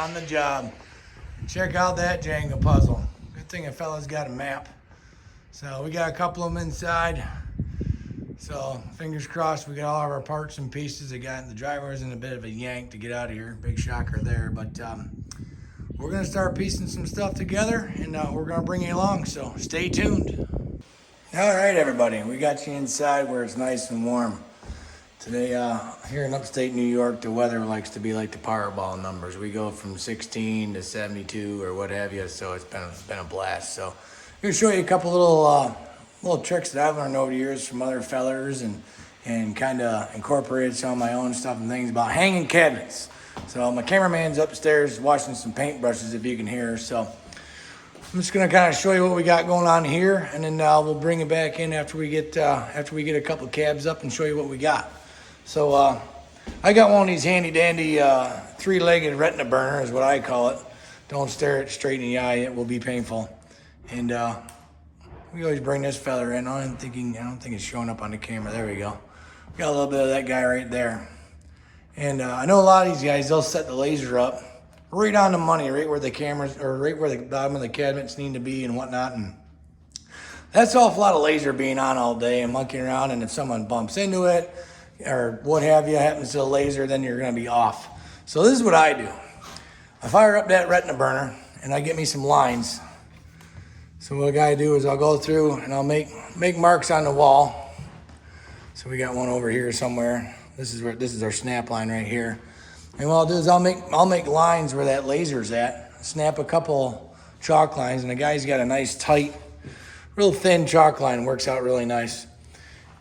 on the job. Check out that Jenga puzzle. Good thing a fella's got a map. So we got a couple of them inside. So fingers crossed we got all of our parts and pieces. The driver was in a bit of a yank to get out of here. Big shocker there, but we're gonna start piecing some stuff together and we're gonna bring you along, so stay tuned. All right, everybody, we got you inside where it's nice and warm. Today, here in upstate New York, the weather likes to be like the Powerball numbers. We go from 16 to 72 or what have you, so it's been a blast. So I'm gonna show you a couple little tricks that I've learned over the years from other fellers and kind of incorporated some of my own stuff and things about hanging cabinets. So my cameraman's upstairs washing some paintbrushes, if you can hear. So I'm just gonna kind of show you what we got going on here, and then we'll bring it back in after we get a couple cabs up and show you what we got. So I got one of these handy dandy three-legged retina burner is what I call it. Don't stare it straight in the eye; it will be painful. And we always bring this fella in. I don't think it's showing up on the camera. There we go. Got a little bit of that guy right there. And I know a lot of these guys, they'll set the laser up right on the money, right where the cameras, or right where the bottom of the cabinets need to be and whatnot. And that's an awful lot of laser being on all day and monkeying around. And if someone bumps into it or what have you, happens to the laser, then you're going to be off. So this is what I do. I fire up that retina burner and I get me some lines. So what I gotta do is I'll go through and I'll make marks on the wall. So we got one over here somewhere. This is our snap line right here. And what I'll do is I'll make lines where that laser's at. Snap a couple chalk lines, and the guy's got a nice tight, real thin chalk line. Works out really nice.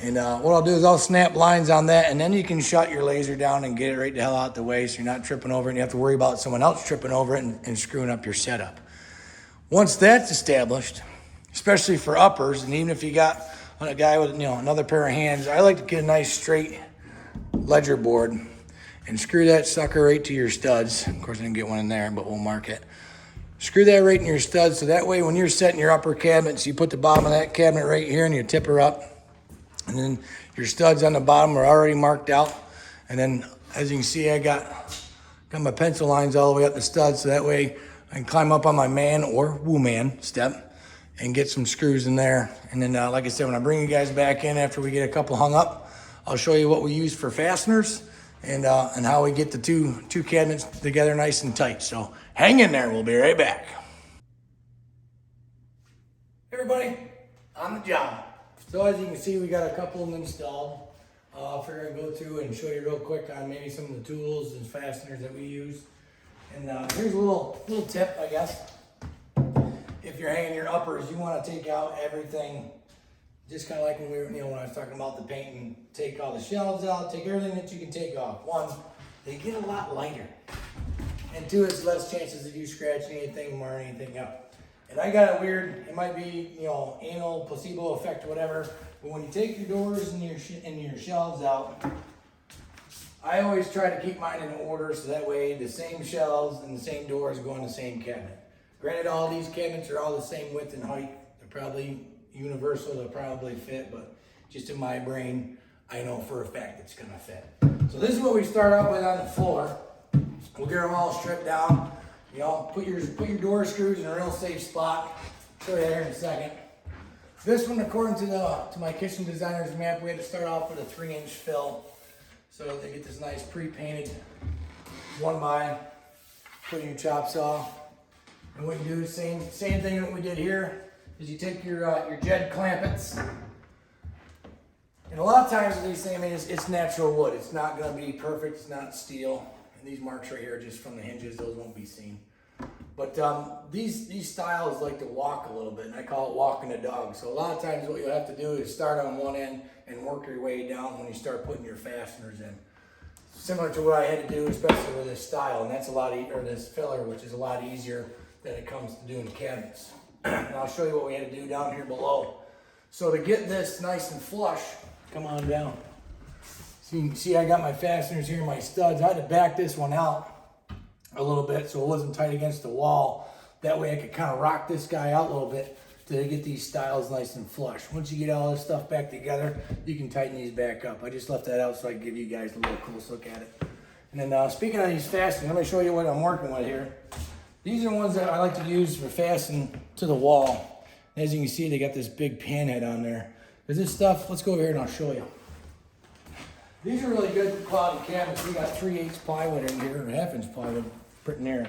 And what I'll do is I'll snap lines on that, and then you can shut your laser down and get it right the hell out the way, so you're not tripping over it and you have to worry about someone else tripping over it and screwing up your setup. Once that's established, especially for uppers, and even if you got a guy with another pair of hands, I like to get a nice straight ledger board and screw that sucker right to your studs. Of course, I didn't get one in there, but we'll mark it. Screw that right in your studs, so that way when you're setting your upper cabinets, you put the bottom of that cabinet right here and you tip her up. And then your studs on the bottom are already marked out. And then, as you can see, I got my pencil lines all the way up the studs, so that way I can climb up on my man or woman step and get some screws in there. And then, like I said, when I bring you guys back in after we get a couple hung up, I'll show you what we use for fasteners and how we get the two cabinets together nice and tight. So hang in there, we'll be right back. Hey everybody, on the job. So as you can see, we got a couple of them installed. I'll figure I'd go through and show you real quick on maybe some of the tools and fasteners that we use. And here's a little tip, I guess. If you're hanging your uppers, you want to take out everything, just kind of like when when I was talking about the painting, take all the shelves out, take everything that you can take off. One, they get a lot lighter. And two, it's less chances of you scratching anything or anything up. And I got a weird, it might be, anal, placebo effect, whatever, but when you take your doors and your shelves out, I always try to keep mine in order so that way the same shelves and the same doors go in the same cabinet. Granted, all these cabinets are all the same width and height. They're probably universal, they'll probably fit, but just in my brain, I know for a fact it's gonna fit. So this is what we start out with on the floor. We'll get them all stripped down. Put your door screws in a real safe spot. Show you there in a second. This one, according to my kitchen designer's map, we had to start off with a 3-inch fill. So they get this nice pre-painted 1x, put in your chop saw. And what you do, same thing that we did here, is you take your Jed clampets. And a lot of times with these things, it's natural wood. It's not gonna be perfect, it's not steel. And these marks right here are just from the hinges, those won't be seen. But these styles like to walk a little bit, and I call it walking the dog. So a lot of times what you'll have to do is start on one end and work your way down when you start putting your fasteners in. Similar to what I had to do, especially with this style, and that's a lot easier, or this filler, which is a lot easier than it comes to doing cabinets. And I'll show you what we had to do down here below. So to get this nice and flush, come on down. So you can see I got my fasteners here, my studs. I had to back this one out a little bit so it wasn't tight against the wall. That way I could kind of rock this guy out a little bit to get these styles nice and flush. Once you get all this stuff back together, you can tighten these back up. I just left that out so I can give you guys a little close look at it. And then speaking of these fasteners, let me show you what I'm working with here. These are the ones that I like to use for fastening to the wall. And as you can see, they got this big pan head on there. Because this stuff, let's go over here and I'll show you. These are really good quality cabinets. We got 3/8 plywood in here, or 1/2-inch plywood printing there.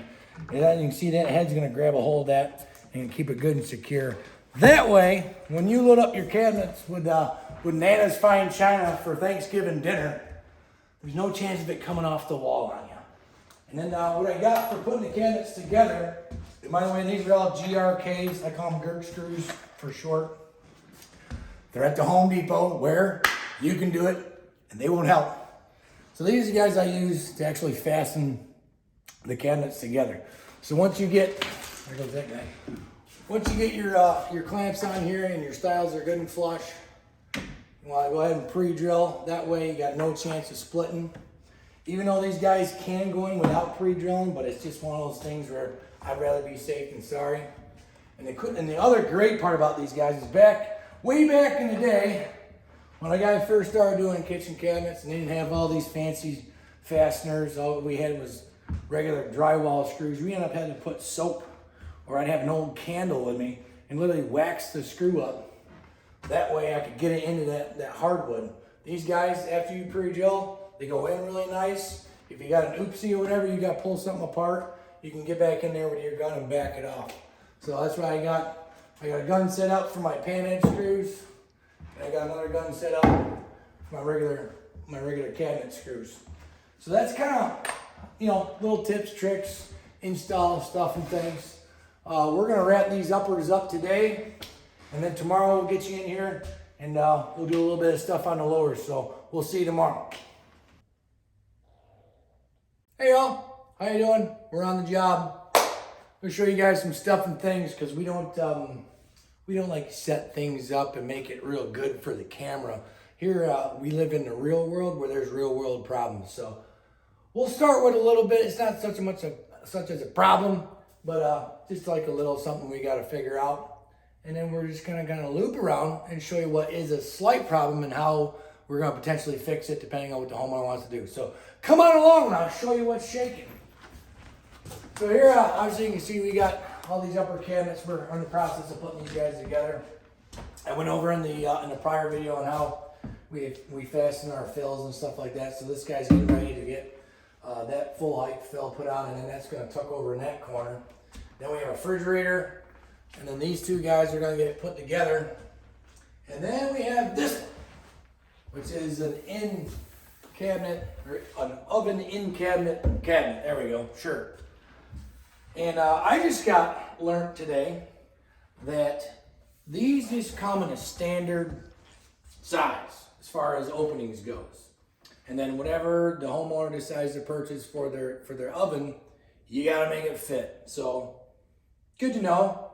And as you can see, that head's gonna grab a hold of that and keep it good and secure. That way, when you load up your cabinets with Nana's Fine China for Thanksgiving dinner, there's no chance of it coming off the wall on you. And then what I got for putting the cabinets together, and by the way, these are all GRKs. I call them Gerg screws for short. They're at the Home Depot where you can do it and they won't help. So these are the guys I use to actually fasten the cabinets together. So once you get, there goes that guy. Once you get your clamps on here and your stiles are good and flush, you want to go ahead and pre-drill. That way you got no chance of splitting. Even though these guys can go in without pre-drilling, but it's just one of those things where I'd rather be safe than sorry. And the other great part about these guys is way back in the day, when I first started doing kitchen cabinets and they didn't have all these fancy fasteners, all we had was regular drywall screws. We ended up having to put soap, or I'd have an old candle with me and literally wax the screw up. That way I could get it into that hardwood. These guys, after you pre-drill, they go in really nice. If you got an oopsie or whatever, you got to pull something apart, you can get back in there with your gun and back it off. So that's why I got a gun set up for my pan edge screws. And I got another gun set up for my regular cabinet screws. So that's kind of, little tips, tricks, install stuff and things. We're gonna wrap these uppers up today, and then tomorrow we'll get you in here and we'll do a little bit of stuff on the lowers. So we'll see you tomorrow. Hey y'all, how you doing? We're on the job. I'm gonna show you guys some stuff and things because we don't like set things up and make it real good for the camera. Here we live in the real world where there's real world problems. So we'll start with a little bit. It's not such as a problem, but just like a little something we got to figure out. And then we're just gonna loop around and show you what is a slight problem and how we're gonna potentially fix it depending on what the homeowner wants to do. So come on along and I'll show you what's shaking. So here, obviously you can see we got all these upper cabinets. We're in the process of putting these guys together. I went over in the prior video on how we fasten our fills and stuff like that. So this guy's getting ready to get that full height fill put on, and then that's going to tuck over in that corner. Then we have a refrigerator, and then these two guys are going to get it put together. And then we have this one, which is an in cabinet, or an oven in cabinet. There we go, sure. And I just learned today that these just come in a standard size as far as openings goes. And then whatever the homeowner decides to purchase for their oven, you gotta make it fit. So good to know.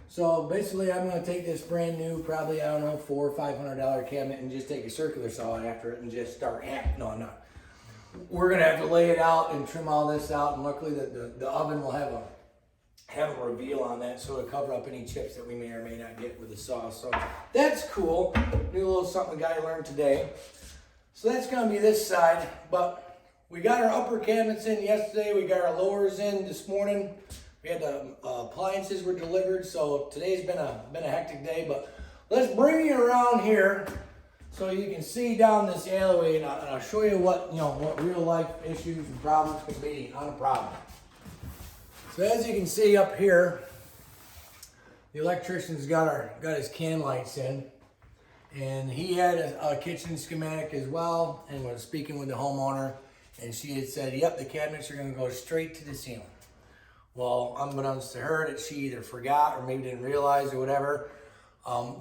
So basically I'm gonna take this brand new, probably, I don't know, $400 or $500 cabinet and just take a circular saw after it and just start hammering. No, I'm not. We're gonna have to lay it out and trim all this out, and luckily the oven will have a reveal on that, so it'll cover up any chips that we may or may not get with the saw. So that's cool. New little something the guy learned today. So that's gonna be this side, but we got our upper cabinets in yesterday. We got our lowers in this morning. We had the appliances were delivered, so today's been a hectic day. But let's bring you around here so you can see down this alleyway, and I'll show you what real life issues and problems can be on a problem. So as you can see up here, the electrician's got his can lights in, and he had a kitchen schematic as well, and was speaking with the homeowner, and she had said, yep, the cabinets are going to go straight to the ceiling. Well, unbeknownst to her, that she either forgot or maybe didn't realize or whatever,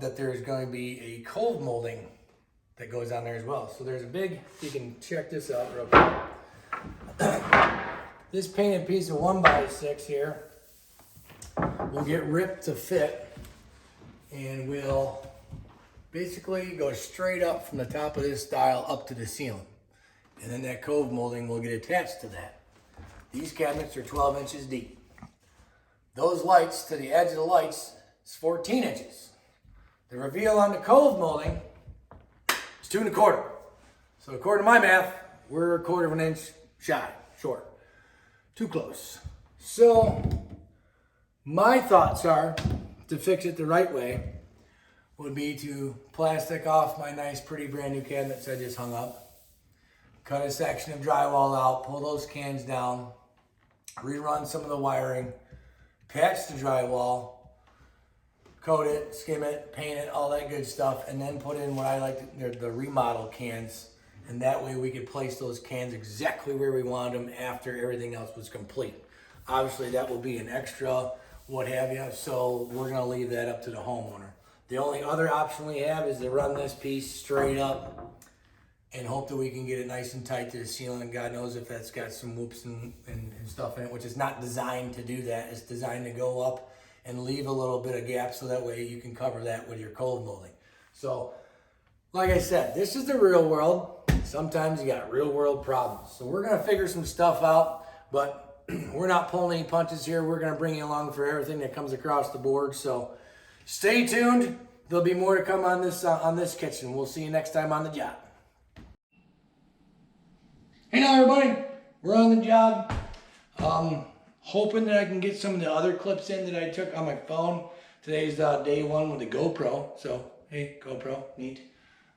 that there's going to be a cove molding that goes on there as well. So there's a big, you can check this out real quick. This painted piece of 1x6 here will get ripped to fit, and will basically go straight up from the top of this stile up to the ceiling. And then that cove molding will get attached to that. These cabinets are 12 inches deep. Those lights, to the edge of the lights, is 14 inches. The reveal on the cove molding is 2 1/4. So according to my math, we're 1/4 inch shy, short, too close. So my thoughts are to fix it the right way would be to plastic off my nice pretty brand new cabinets I just hung up, cut a section of drywall out, pull those cans down, rerun some of the wiring, patch the drywall, coat it, skim it, paint it, all that good stuff, and then put in what I like the remodel cans, and that way we could place those cans exactly where we wanted them after everything else was complete. Obviously that will be an extra, what have you, so we're gonna leave that up to the homeowner. The only other option we have is to run this piece straight up and hope that we can get it nice and tight to the ceiling. God knows if that's got some whoops and stuff in it, which is not designed to do that. It's designed to go up and leave a little bit of gap so that way you can cover that with your cold molding. So, like I said, this is the real world. Sometimes you got real world problems. So we're gonna figure some stuff out, but we're not pulling any punches here. We're gonna bring you along for everything that comes across the board. So stay tuned. There'll be more to come on this kitchen. We'll see you next time on the job. Hey now everybody, we're on the job. Hoping that I can get some of the other clips in that I took on my phone. Today's day one with the GoPro. So hey, GoPro, neat.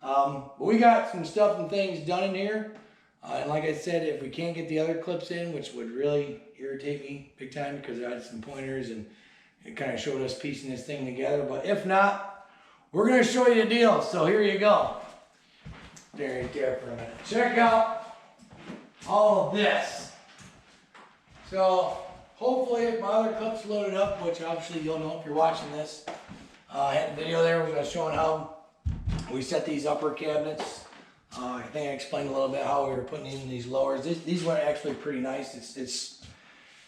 But we got some stuff and things done in here. And like I said, if we can't get the other clips in, which would really irritate me big time because I had some pointers and it kind of showed us piecing this thing together. But if not, we're going to show you the deal. So here you go. There for a minute. Check out all of this. So hopefully if my other clips loaded up, which obviously you'll know if you're watching this, I had a video there where I was showing how we set these upper cabinets. I think I explained a little bit how we were putting in these lowers. These went actually pretty nice. It's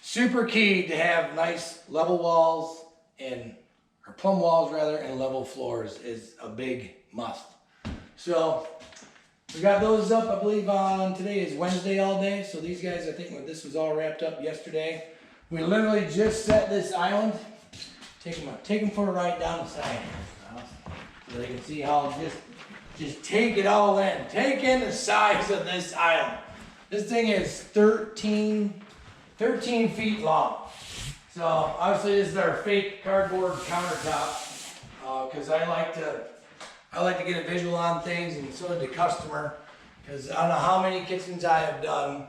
super key to have nice level walls or plumb walls rather, and level floors is a big must. So we got those up, I believe on today is Wednesday all day. So these guys, I think this was all wrapped up yesterday. We literally just set this island. Take them for a ride down the side so they can see how just take it all in. Take in the size of this island. This thing is 13 feet long. So obviously this is our fake cardboard countertop because I like to get a visual on things, and so did the customer, because I don't know how many kitchens I have done,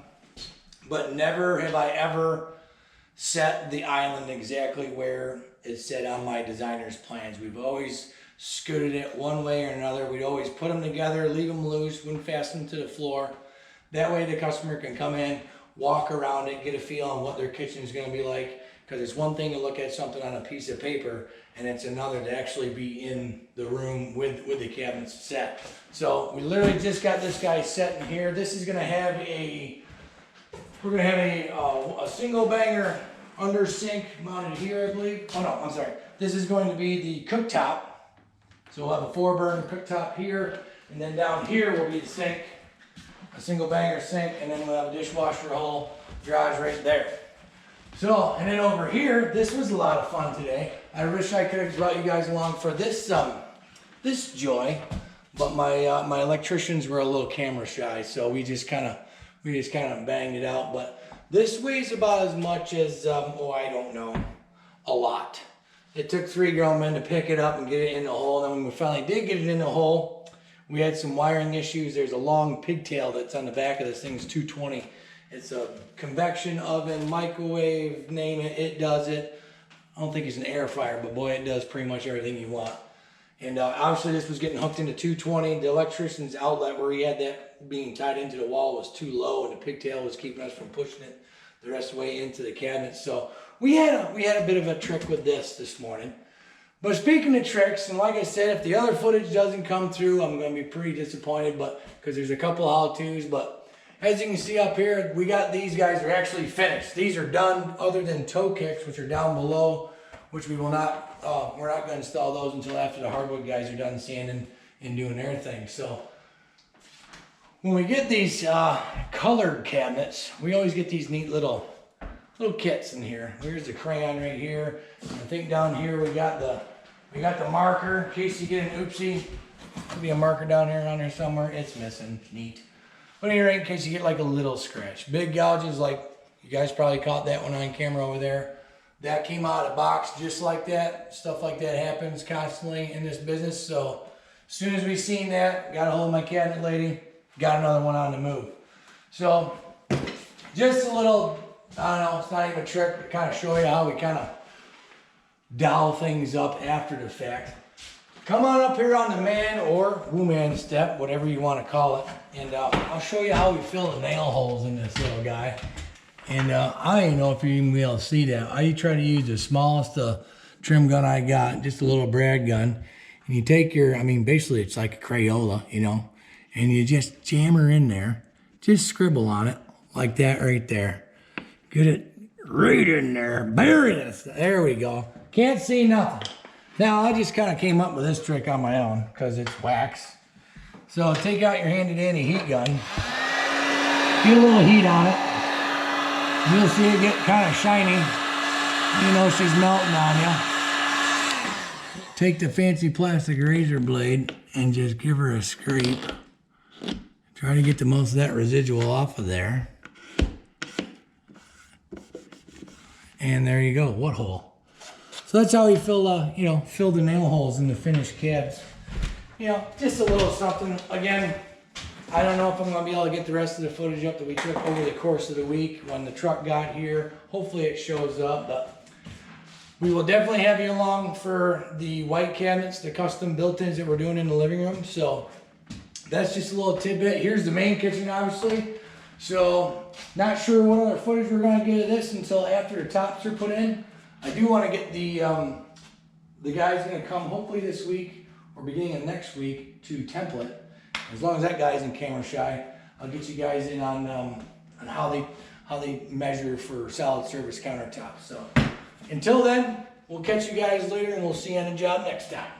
but never have I ever set the island exactly where it's set on my designer's plans. We've always scooted it one way or another. We'd always put them together, leave them loose, wouldn't fasten them to the floor. That way the customer can come in, walk around it, get a feel on what their kitchen is going to be like. Because it's one thing to look at something on a piece of paper, and it's another to actually be in the room with the cabinets set. So we literally just got this guy set in here. This is going to have a single banger under sink mounted here, I believe. Oh no, I'm sorry. This is going to be the cooktop. So we'll have a 4-burner cooktop here, and then down here will be the sink, a single banger sink, and then we'll have a dishwasher hole, garage right there. So, and then over here, this was a lot of fun today. I wish I could have brought you guys along for this joy, but my electricians were a little camera shy, so we just kind of banged it out. But this weighs about as much as I don't know, a lot. It took 3 grown men to pick it up and get it in the hole. And then when we finally did get it in the hole, we had some wiring issues. There's a long pigtail that's on the back of this thing. It's 220. It's a convection oven, microwave, name it, it does it. I don't think it's an air fryer, but boy, it does pretty much everything you want. And obviously this was getting hooked into 220. The electrician's outlet where he had that being tied into the wall was too low, and the pigtail was keeping us from pushing it the rest of the way into the cabinet. So we had a bit of a trick with this morning. But speaking of tricks, and like I said, if the other footage doesn't come through, I'm going to be pretty disappointed, but because there's a couple of how-tos. But as you can see up here, we got these guys are actually finished. These are done, other than toe kicks, which are down below, which we will not, we're not going to install those until after the hardwood guys are done sanding and doing their thing. So when we get these colored cabinets, we always get these neat little kits in here. Here's the crayon right here. I think down here we got the marker in case you get an oopsie. There'll be a marker down here somewhere. It's missing. Neat. But anyway, in case you get like a little scratch. Big gouges, like you guys probably caught that one on camera over there. That came out of the box just like that. Stuff like that happens constantly in this business. So as soon as we seen that, got a hold of my cabinet lady, got another one on the move. So just a little, I don't know, it's not even a trick, but kind of show you how we kind of dial things up after the fact. Come on up here on the man or woman step, whatever you want to call it, and I'll show you how we fill the nail holes in this little guy. And I don't even know if you're even be able to see that. I try to use the smallest trim gun I got, just a little brad gun. And you take your, I mean, basically it's like a Crayola, you know, and you just jam her in there. Just scribble on it like that right there. Get it right in there. Bury this. There we go. Can't see nothing. Now, I just kind of came up with this trick on my own because it's wax. So take out your handy dandy heat gun. Get a little heat on it. You'll see it get kind of shiny. You know she's melting on you. Take the fancy plastic razor blade and just give her a scrape. Try to get the most of that residual off of there. And there you go. What hole? So that's how we fill, fill the nail holes in the finished cabs. You know, just a little something. Again, I don't know if I'm going to be able to get the rest of the footage up that we took over the course of the week when the truck got here. Hopefully it shows up, but we will definitely have you along for the white cabinets, the custom built-ins that we're doing in the living room. So that's just a little tidbit. Here's the main kitchen, obviously. So not sure what other footage we're going to get of this until after the tops are put in. I do want to get the guy's going to come hopefully this week or beginning of next week to template. As long as that guy's in camera shy, I'll get you guys in on how they measure for solid surface countertops. So until then, we'll catch you guys later and we'll see you on the job next time.